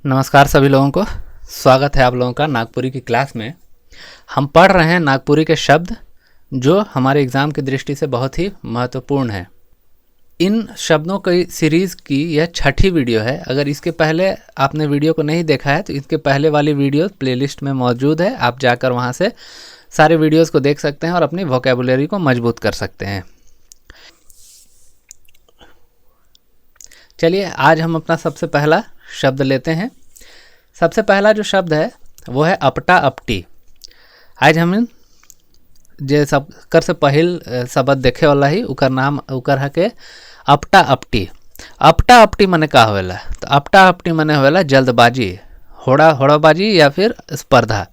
नमस्कार सभी लोगों को, स्वागत है आप लोगों का नागपुरी की क्लास में। हम पढ़ रहे हैं नागपुरी के शब्द जो हमारे एग्ज़ाम की दृष्टि से बहुत ही महत्वपूर्ण है। इन शब्दों की सीरीज़ की यह छठी वीडियो है। अगर इसके पहले आपने वीडियो को नहीं देखा है तो इसके पहले वाली वीडियो प्लेलिस्ट में मौजूद है, आप जाकर वहाँ से सारे वीडियोज़ को देख सकते हैं और अपनी वोकेबुलरी को मजबूत कर सकते हैं। चलिए आज हम अपना सबसे पहला शब्द लेते हैं। सबसे पहला जो शब्द है वो है अपटा अपटी। आज हम जे सब कर से पहिल शब्द देखे वाला ही उकर नाम उकर है के अपटा अपटी। अपटा अपटी मने का होवेला? तो अपटा अपटी मने होवेला जल्दबाजी, होड़ाबाजी या फिर स्पर्धा।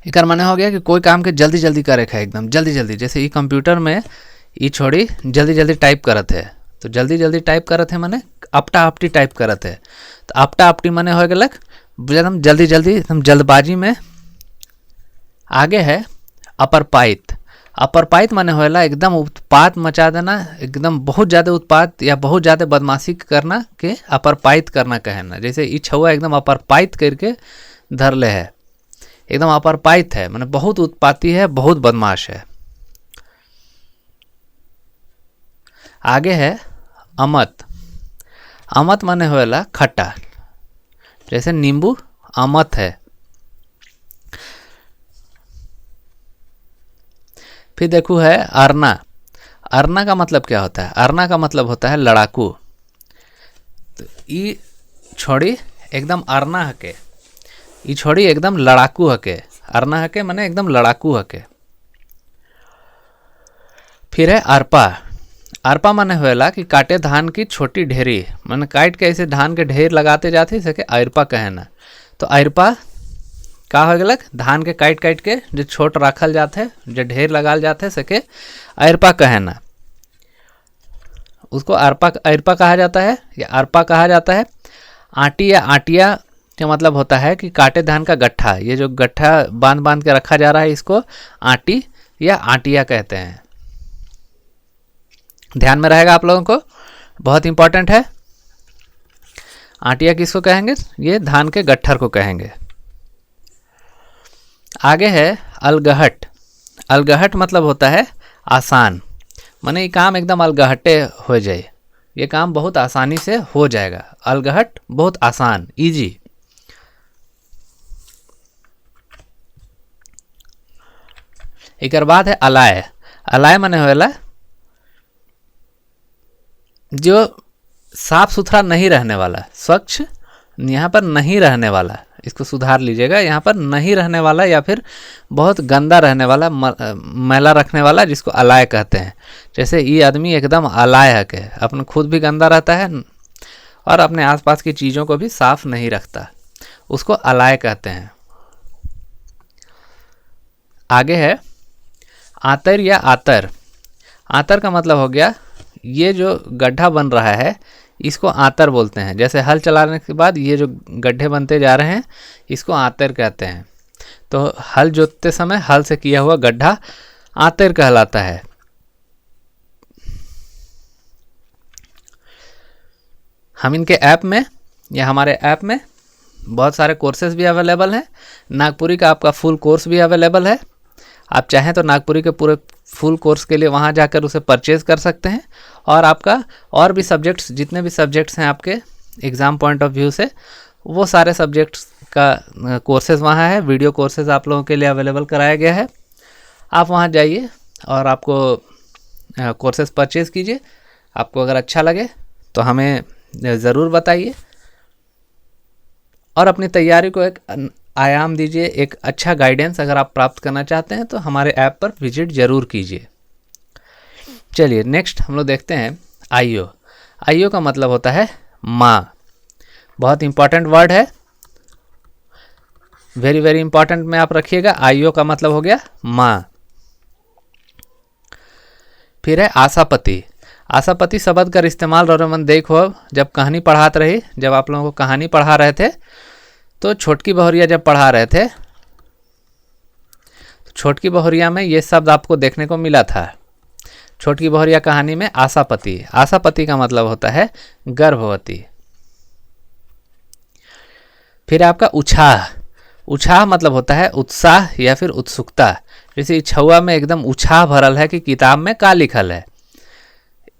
एकर मने हो गया कि कोई काम के जल्दी जल्दी करे है, एकदम जल्दी जल्दी। जैसे ई कंप्यूटर में ई छोड़ी जल्दी जल्दी टाइप करत है, तो जल्दी जल्दी टाइप करत है मने अपटा अपटी टाइप करत है। तो अपटा अपटी मने हो गलक एकदम जल्दी जल्दी, एकदम जल्दबाजी में। आगे है अपरपाइत। अपरपाइत मने होएला एकदम उत्पात मचा देना, एकदम बहुत ज़्यादा उत्पात या बहुत ज़्यादा बदमाशी करना के अपरपाइत करना कहना। जैसे ई छुआ एकदम अपरपाइत करके धर ले है, एकदम अपरपाइत है माने बहुत उत्पाती है, बहुत बदमाश है। आगे है अमत। अमत माने होएला खट्टा, जैसे नींबू अमत है। फिर देखो है अरना। अरना का मतलब क्या होता है? अरना का मतलब होता है लड़ाकू। तो ई छोड़ी एकदम अरना हके, ई छोड़ी एकदम लड़ाकू हके। अरना हके माने एकदम लड़ाकू हके। फिर है अरपा। अरपा माने होएला कि काटे धान की छोटी ढेरी, माने काट के ऐसे धान के ढेर लगाते जाते सके अरपा कहना। तो अरपा का हो गलक धान के काट काट के जो छोट रखल जाते, जो ढेर लगाल जाते सके अरपा कहना, उसको अरपा कहा जाता है या अरपा कहा जाता है। आटी या आटिया का मतलब होता है कि काटे धान का गट्ठा। ये जो गट्ठा बांध बांध के रखा जा रहा है इसको आटी या आटिया कहते हैं। ध्यान में रहेगा आप लोगों को, बहुत इंपॉर्टेंट है। आटिया किसको कहेंगे? ये धान के गट्ठर को कहेंगे। आगे है अलगहट। अलगहट मतलब होता है आसान, माने ये काम एकदम अलगहटे हो जाए, ये काम बहुत आसानी से हो जाएगा। अलगहट बहुत आसान, इजी। एक बाद है अलाय। अलाय माने होएला जो साफ सुथरा नहीं रहने वाला, स्वच्छ यहाँ पर नहीं रहने वाला, इसको सुधार लीजिएगा। यहाँ पर नहीं रहने वाला या फिर बहुत गंदा रहने वाला, मैला रखने वाला, जिसको अलाय कहते हैं। जैसे ये आदमी एकदम अलाय है के अपने खुद भी गंदा रहता है और अपने आसपास की चीज़ों को भी साफ नहीं रखता, उसको अलाय कहते हैं। आगे है आतर या आतर। आतर का मतलब हो गया ये जो गड्ढा बन रहा है इसको आतर बोलते हैं। जैसे हल चलाने के बाद ये जो गड्ढे बनते जा रहे हैं इसको आतर कहते हैं। तो हल जोतते समय हल से किया हुआ गड्ढा आतर कहलाता है। हम इनके ऐप में या हमारे ऐप में बहुत सारे कोर्सेज भी अवेलेबल हैं। नागपुरी का आपका फुल कोर्स भी अवेलेबल है। आप चाहें तो नागपुरी के पूरे फुल कोर्स के लिए वहाँ जाकर उसे परचेज कर सकते हैं और आपका और भी सब्जेक्ट्स, जितने भी सब्जेक्ट्स हैं आपके एग्ज़ाम पॉइंट ऑफ व्यू से, वो सारे सब्जेक्ट्स का कोर्सेज वहाँ है। वीडियो कोर्सेज आप लोगों के लिए अवेलेबल कराया गया है। आप वहाँ जाइए और आपको कोर्सेज परचेज़ कीजिए। आपको अगर अच्छा लगे तो हमें ज़रूर बताइए और अपनी तैयारी को एक आयाम दीजिए। एक अच्छा गाइडेंस अगर आप प्राप्त करना चाहते हैं तो हमारे ऐप पर विजिट ज़रूर कीजिए। चलिए नेक्स्ट हम लोग देखते हैं आइयो। आइयो का मतलब होता है माँ। बहुत इंपॉर्टेंट वर्ड है, वेरी वेरी इंपॉर्टेंट में आप रखिएगा। आइयो का मतलब हो गया माँ। फिर है आशापति। आशापति शब्द का इस्तेमाल रोमन देखो जब कहानी पढ़ाते रही, जब आप लोगों को कहानी पढ़ा रहे थे तो छोटकी बहुरिया जब पढ़ा रहे थे तो छोटकी बहुरिया में ये शब्द आपको देखने को मिला था। छोटकी बहुरिया कहानी में आशापति। आशापति का मतलब होता है गर्भवती। फिर आपका उत्साह, उत्साह मतलब होता है उत्साह या फिर उत्सुकता। जैसे इच्छुआ में एकदम उत्साह भरल है कि किताब में क्या लिखल है,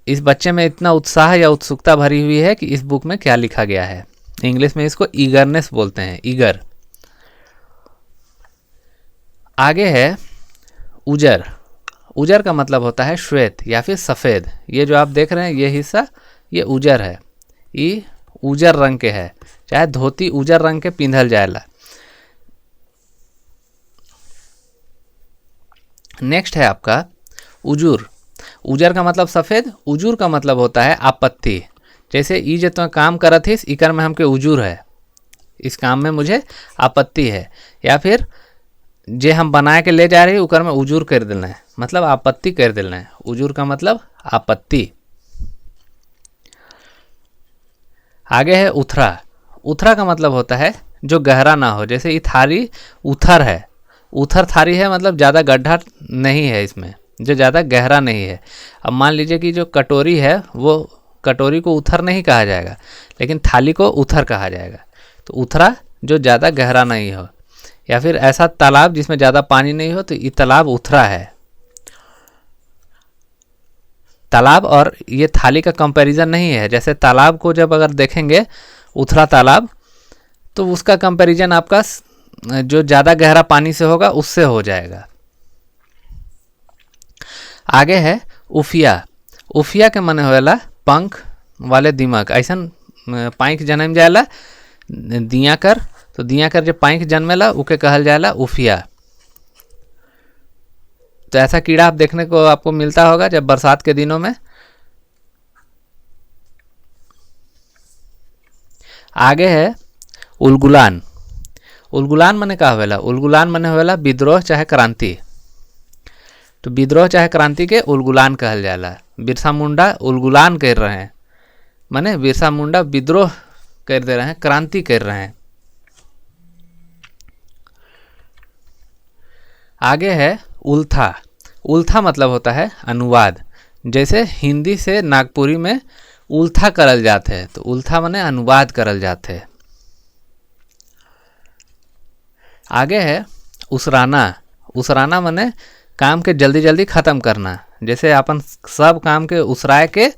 इस बच्चे में इतना उत्साह या उत्सुकता भरी हुई है कि इस बुक में क्या लिखा गया है। इंग्लिश में इसको ईगरनेस बोलते हैं, ईगर। आगे है उजर। उजर का मतलब होता है श्वेत या फिर सफ़ेद। ये जो आप देख रहे हैं ये हिस्सा, ये उजर है, ये उजर रंग के है, चाहे धोती उजर रंग के पिंधल जाएला। नेक्स्ट है आपका उजूर। उजर का मतलब सफ़ेद, उजूर का मतलब होता है आपत्ति। जैसे ई जो तो काम करत हिस, इकर में हमके उजूर है, इस काम में मुझे आपत्ति है। या फिर जे हम बना के ले जा रही उकर में उजूर कर देना है, मतलब आपत्ति कर देना है। उजूर का मतलब आपत्ति। आगे है उथरा। उथरा का मतलब होता है जो गहरा ना हो। जैसे ये थारी उथर है, उथर थारी है मतलब ज़्यादा गड्ढा नहीं है इसमें, जो ज़्यादा गहरा नहीं है। अब मान लीजिए कि जो कटोरी है वो कटोरी को उथर नहीं कहा जाएगा, लेकिन थाली को उथर कहा जाएगा। तो उथरा जो ज़्यादा गहरा नहीं हो। या फिर ऐसा तालाब जिसमें ज़्यादा पानी नहीं हो, तो ये तालाब उथरा है। तालाब और ये थाली का कंपैरिजन नहीं है। जैसे तालाब को जब अगर देखेंगे उथरा तालाब, तो उसका कंपैरिजन आपका जो ज़्यादा गहरा पानी से होगा उससे हो जाएगा। आगे है उफिया। उफिया के मने होला पंख वाले दिमाग। ऐसा पाँख जन्म जाएला दिया कर, तो दिया कर जो पाँख जन्मेला उके कहल जाएला उफिया। तो ऐसा कीड़ा आप देखने को आपको मिलता होगा जब बरसात के दिनों में। आगे है उलगुलान। उलगुलान मने का होवेला? उलगुलान मने होवेला विद्रोह चाहे क्रांति। तो विद्रोह चाहे क्रांति के उलगुलान कहल जाला। बिरसा मुंडा उलगुलान कर रहे हैं, माने बिरसा मुंडा विद्रोह कर दे रहे हैं, क्रांति कर रहे हैं। आगे है उल्था। उल्था मतलब होता है अनुवाद। जैसे हिंदी से नागपुरी में उल्था करल जाते हैं, तो उल्था माने अनुवाद करल जाते हैं। आगे है उसराना। उसराना माने काम के जल्दी जल्दी ख़त्म करना। जैसे अपन सब काम के उसराए के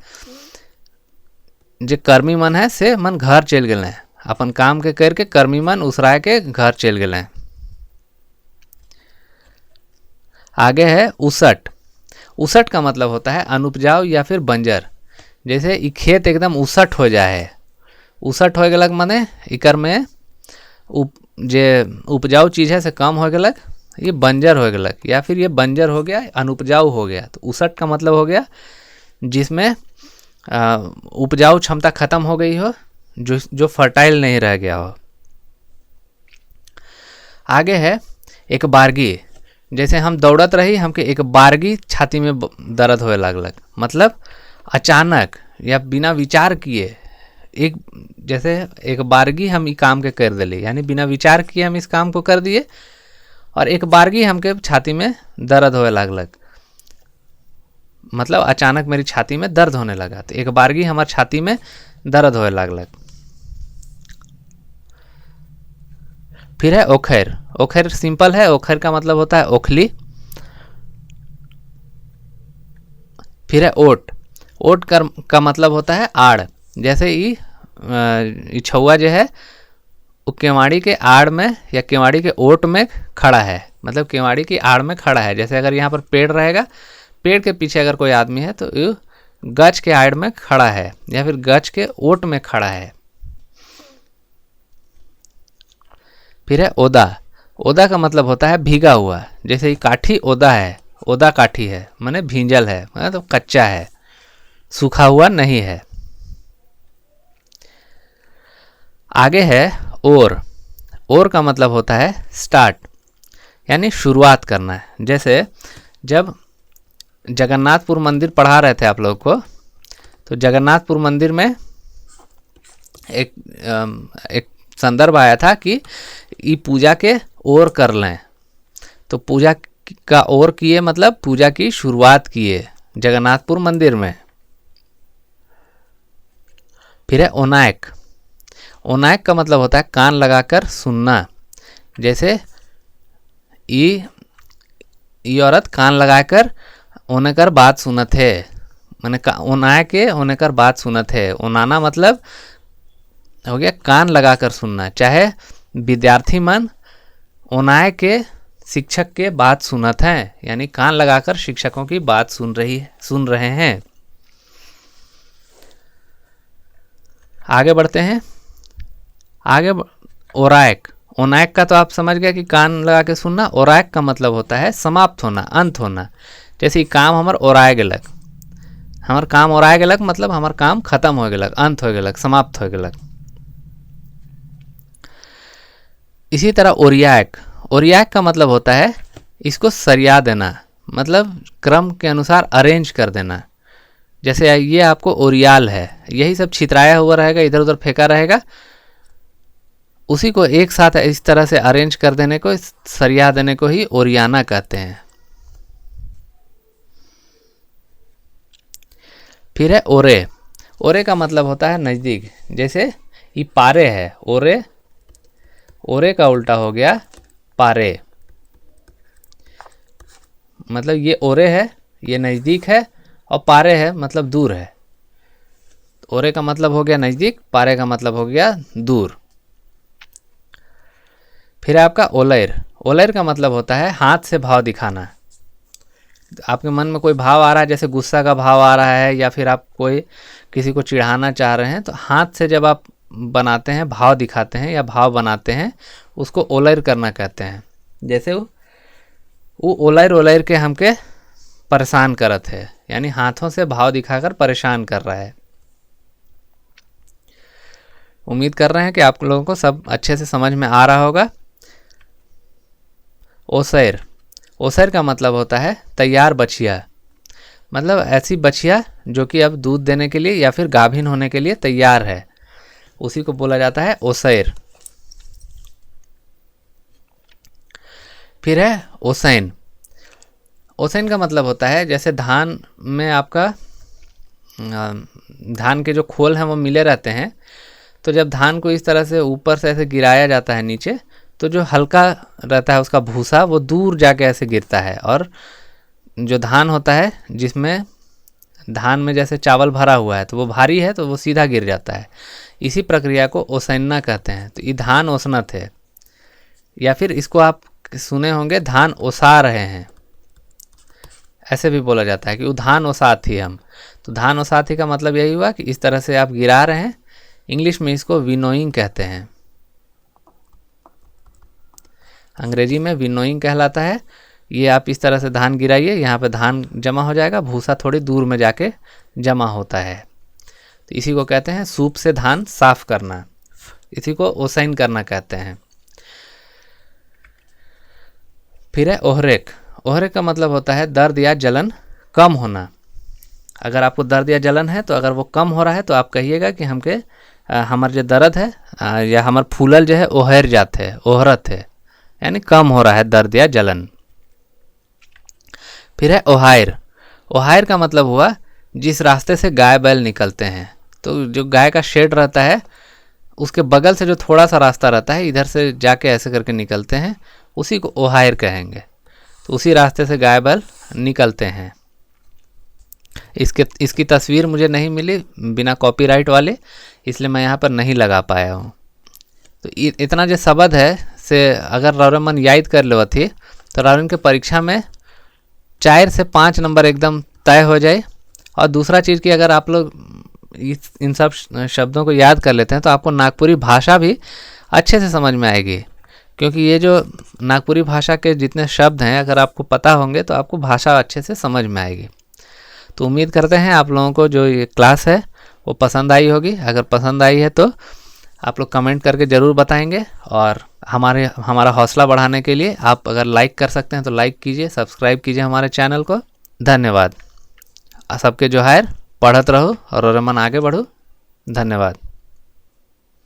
जे कर्मी मन है से मन घर चल गए, अपन काम के करके कर्मी मन उसराए के घर चल गए। आगे है उसट। उसट का मतलब होता है अनुपजाऊ या फिर बंजर। जैसे ई खेत एकदम उसट हो जाए, उसट हो गलक माने इकर में जे उपजाऊ चीज़ है से कम हो गलक, ये बंजर हो गलक, या फिर ये बंजर हो गया, अनुपजाऊ हो गया। तो उसट का मतलब हो गया जिसमें उपजाऊ क्षमता खत्म हो गई हो, जो फर्टाइल नहीं रह गया हो। आगे है एक बारगी। जैसे हम दौड़त रही, हमके एक बारगी छाती में दर्द होए लगलक, मतलब अचानक या बिना विचार किए एक, जैसे एक बारगी हम ई काम के कर दिली, यानी बिना विचार किए हम इस काम को कर दिए और एक बारगी हमके छाती में दर्द होए लगलक, मतलब अचानक मेरी छाती में दर्द होने लगा। तो एक बारगी हमारी छाती में दर्द होए लगलक। फिर है ओखैर। ओखैर सिंपल है, ओखैर का मतलब होता है ओखली। फिर है ओट। ओट का मतलब होता है आड़। जैसे ये छौआ जो है वो केवाड़ी के आड़ में या केवाड़ी के ओट में खड़ा है, मतलब केवाड़ी की आड़ में खड़ा है। जैसे अगर यहाँ पर पेड़ रहेगा, पेड़ के पीछे अगर कोई आदमी है तो ये गच के आड़ में खड़ा है या फिर गच के ओट में खड़ा है। फिर है ओदा। ओदा का मतलब होता है भीगा हुआ। जैसे ये काठी ओदा है, ओदा काठी है माने भींजल है, मतलब तो कच्चा है, सूखा हुआ नहीं है। आगे है और। और का मतलब होता है स्टार्ट, यानी शुरुआत करना है। जैसे जब जगन्नाथपुर मंदिर पढ़ा रहे थे आप लोग को, तो जगन्नाथपुर मंदिर में एक संदर्भ आया था कि ये पूजा के और कर लें। तो पूजा का और किए मतलब पूजा की शुरुआत किए जगन्नाथपुर मंदिर में। फिर है ओनायक। ओनायक का मतलब होता है कान लगाकर सुनना। जैसे ई औरत कान लगाकर ओने कर बात सुनत है, मैंने ओनाए के ओने कर बात सुनत है। ओनाना मतलब हो गया कान लगाकर सुनना। चाहे विद्यार्थी मन ओनाए के शिक्षक के बात सुनत हैं, यानी कान लगाकर शिक्षकों की बात सुन रहे हैं। आगे बढ़ते हैं। ओरायक, ओनायक का तो आप समझ गए कि कान लगा के सुनना। ओरायक का मतलब होता है समाप्त होना, अंत होना। जैसे काम हमार ओराय गेलक, हमार काम ओराय गेलक मतलब हमार काम खत्म हो गेलक, अंत हो गेलक, समाप्त हो गेलक। इसी तरह ओरियाक, ओरियाक का मतलब होता है इसको सरिया देना, मतलब क्रम के अनुसार अरेंज कर देना। जैसे ये आपको ओरियाल है, यही सब छितराया हुआ रहेगा, इधर उधर फेंका रहेगा, उसी को एक साथ इस तरह से अरेंज कर देने को, सरिया देने को ही ओरियाना कहते हैं। फिर है ओरे, ओरे का मतलब होता है नज़दीक। जैसे ये पारे है, ओरे, ओरे का उल्टा हो गया पारे। मतलब ये ओरे है, ये नज़दीक है, और पारे है मतलब दूर है। ओरे का मतलब हो गया नज़दीक, पारे का मतलब हो गया दूर। फिर आपका ओलैर, ओलैर का मतलब होता है हाथ से भाव दिखाना। आपके मन में कोई भाव आ रहा है, जैसे गुस्सा का भाव आ रहा है, या फिर आप कोई किसी को चिढ़ाना चाह रहे हैं, तो हाथ से जब आप बनाते हैं, भाव दिखाते हैं या भाव बनाते हैं, उसको ओलैर करना कहते हैं। जैसे वो ओलैर ओलैर के हमके परेशान करत है, यानी हाथों से भाव दिखाकर परेशान कर रहा है। उम्मीद कर रहे हैं कि आप लोगों को सब अच्छे से समझ में आ रहा होगा। ओसैर, ओसैर का मतलब होता है तैयार बछिया, मतलब ऐसी बछिया जो कि अब दूध देने के लिए या फिर गाभिन होने के लिए तैयार है, उसी को बोला जाता है ओसैर। फिर है ओसैन, ओसैन का मतलब होता है जैसे धान में आपका धान के जो खोल हैं वो मिले रहते हैं, तो जब धान को इस तरह से ऊपर से ऐसे गिराया जाता है नीचे, तो जो हल्का रहता है उसका भूसा वो दूर जाके ऐसे गिरता है, और जो धान होता है जिसमें धान में जैसे चावल भरा हुआ है तो वो भारी है तो वो सीधा गिर जाता है। इसी प्रक्रिया को ओसैनना कहते हैं। तो ये धान ओसनत है, या फिर इसको आप सुने होंगे धान ओसा रहे हैं, ऐसे भी बोला जाता है कि वो धान ओसात ही हम। तो धान ओसात ही का मतलब यही हुआ कि इस तरह से आप गिरा रहे हैं। इंग्लिश में इसको विनोइंग कहते हैं, अंग्रेजी में विनोइंग कहलाता है। ये आप इस तरह से धान गिराइए, यहाँ पे धान जमा हो जाएगा, भूसा थोड़ी दूर में जाके जमा होता है। तो इसी को कहते हैं सूप से धान साफ करना, इसी को ओसैन करना कहते हैं। फिर है ओहरेक, ओहरेक का मतलब होता है दर्द या जलन कम होना। अगर आपको दर्द या जलन है तो अगर वो कम हो रहा है तो आप कहिएगा कि हमके हमार जो दर्द है या हमार फूलल जो है ओहर जात है, ओहरत है, यानी कम हो रहा है दर्द या जलन। फिर है ओहायर, ओहायर का मतलब हुआ जिस रास्ते से गाय बैल निकलते हैं। तो जो गाय का शेड रहता है उसके बगल से जो थोड़ा सा रास्ता रहता है, इधर से जाके ऐसे करके निकलते हैं, उसी को ओहायर कहेंगे। तो उसी रास्ते से गाय बैल निकलते हैं। इसकी तस्वीर मुझे नहीं मिली बिना कॉपीराइट वाले, इसलिए मैं यहाँ पर नहीं लगा पाया हूँ। तो इतना जो शब्द है से अगर रौरे मन याद कर लेवा थी तो रौरन के परीक्षा में 4 से 5 नंबर एकदम तय हो जाए। और दूसरा चीज़ कि अगर आप लोग इन सब शब्दों को याद कर लेते हैं तो आपको नागपुरी भाषा भी अच्छे से समझ में आएगी, क्योंकि ये जो नागपुरी भाषा के जितने शब्द हैं अगर आपको पता होंगे तो आपको भाषा अच्छे से समझ में आएगी। तो उम्मीद करते हैं आप लोगों को जो ये क्लास है वो पसंद आई होगी। अगर पसंद आई है तो आप लोग कमेंट करके ज़रूर बताएंगे, और हमारा हौसला बढ़ाने के लिए आप अगर लाइक कर सकते हैं तो लाइक कीजिए, सब्सक्राइब कीजिए हमारे चैनल को। धन्यवाद। सबके जोहार, पढ़त रहो और मन आगे बढ़ो। धन्यवाद।